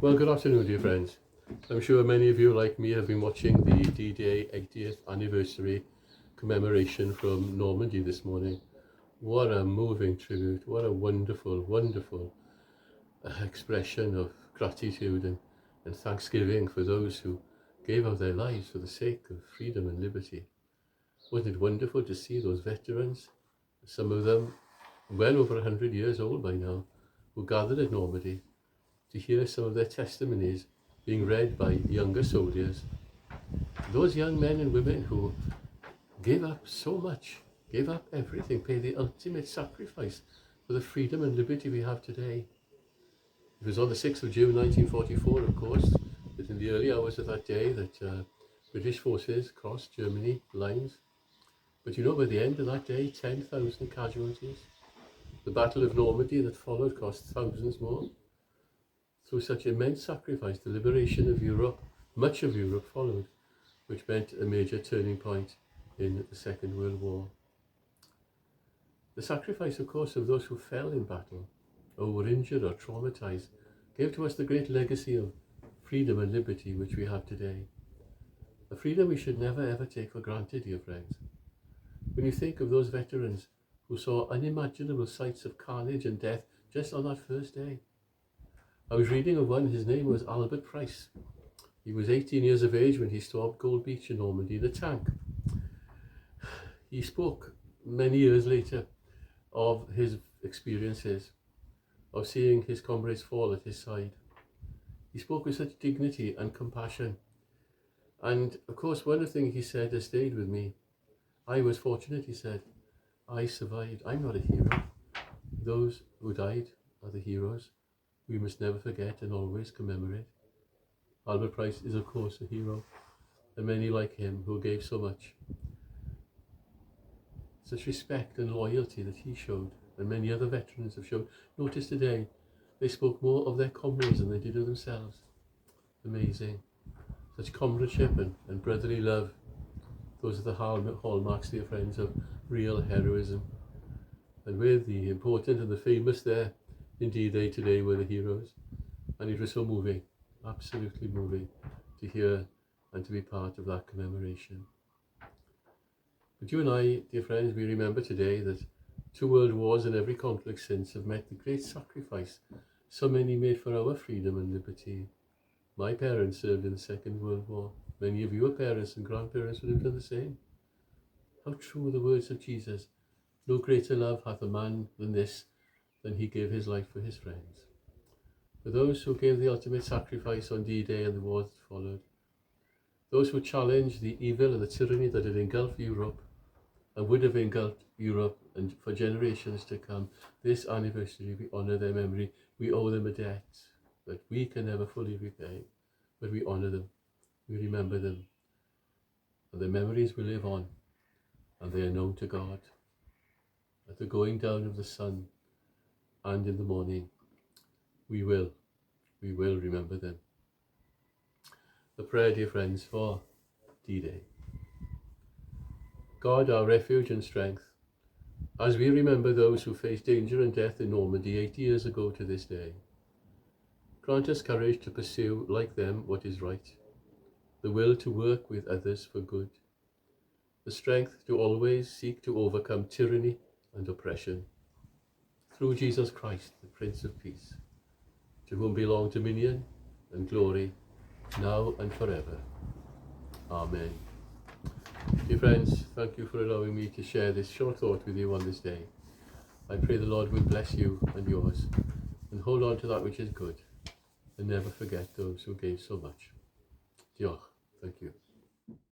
Well, good afternoon, dear friends. I'm sure many of you, like me, have been watching the D-Day 80th anniversary commemoration from Normandy this morning. What a moving tribute. What a wonderful, wonderful expression of gratitude and thanksgiving for those who gave up their lives for the sake of freedom and liberty. Wasn't it wonderful to see those veterans, some of them well over 100 years old by now, who gathered at Normandy to hear some of their testimonies being read by younger soldiers. Those young men and women who gave up so much, gave up everything, paid the ultimate sacrifice for the freedom and liberty we have today. It was on the 6th of June 1944, of course, that in the early hours of that day that British forces crossed Germany lines. But you know, by the end of that day, 10,000 casualties. The Battle of Normandy that followed cost thousands more. Through such immense sacrifice, the liberation of Europe, much of Europe followed, which meant a major turning point in the Second World War. The sacrifice, of course, of those who fell in battle, or were injured or traumatized, gave to us the great legacy of freedom and liberty which we have today. A freedom we should never ever take for granted, dear friends. When you think of those veterans who saw unimaginable sights of carnage and death just on that first day. I was reading of one, his name was Albert Price. He was 18 years of age when he stormed Gold Beach in Normandy in a tank. He spoke many years later of his experiences, of seeing his comrades fall at his side. He spoke with such dignity and compassion. And of course, one of the things he said has stayed with me. I was fortunate, he said. I survived. I'm not a hero. Those who died are the heroes we must never forget and always commemorate. Albert Price is, of course, a hero, and many like him who gave so much. Such respect and loyalty that he showed, and many other veterans have shown. Notice today, they spoke more of their comrades than they did of themselves. Amazing. Such comradeship and brotherly love. Those are the hallmarks, dear friends, of real heroism. And with the important and the famous there, indeed they today were the heroes. And it was so moving, absolutely moving, to hear and to be part of that commemoration. But you and I, dear friends, we remember today that 2 world wars and every conflict since have met the great sacrifice so many made for our freedom and liberty. My parents served in the Second World War. Many of your parents and grandparents would have done the same. How true are the words of Jesus. No greater love hath a man than this, than he gave his life for his friends. For those who gave the ultimate sacrifice on D-Day and the war that followed, those who challenged the evil and the tyranny that had engulfed Europe and would have engulfed Europe and for generations to come, this anniversary we honour their memory. We owe them a debt that we can never fully repay, but we honour them, we remember them, and their memories will live on, and they are known to God. At the going down of the sun and in the morning, we will remember them. The prayer, dear friends, for D-Day. God, our refuge and strength, as we remember those who faced danger and death in Normandy 80 years ago to this day, grant us courage to pursue, like them, what is right, the will to work with others for good, the strength to always seek to overcome tyranny and oppression. Through Jesus Christ, the Prince of Peace, to whom belong dominion and glory, now and forever. Amen. Dear friends, thank you for allowing me to share this short thought with you on this day. I pray the Lord will bless you and yours, and hold on to that which is good, and never forget those who gave so much. Diolch. Thank you.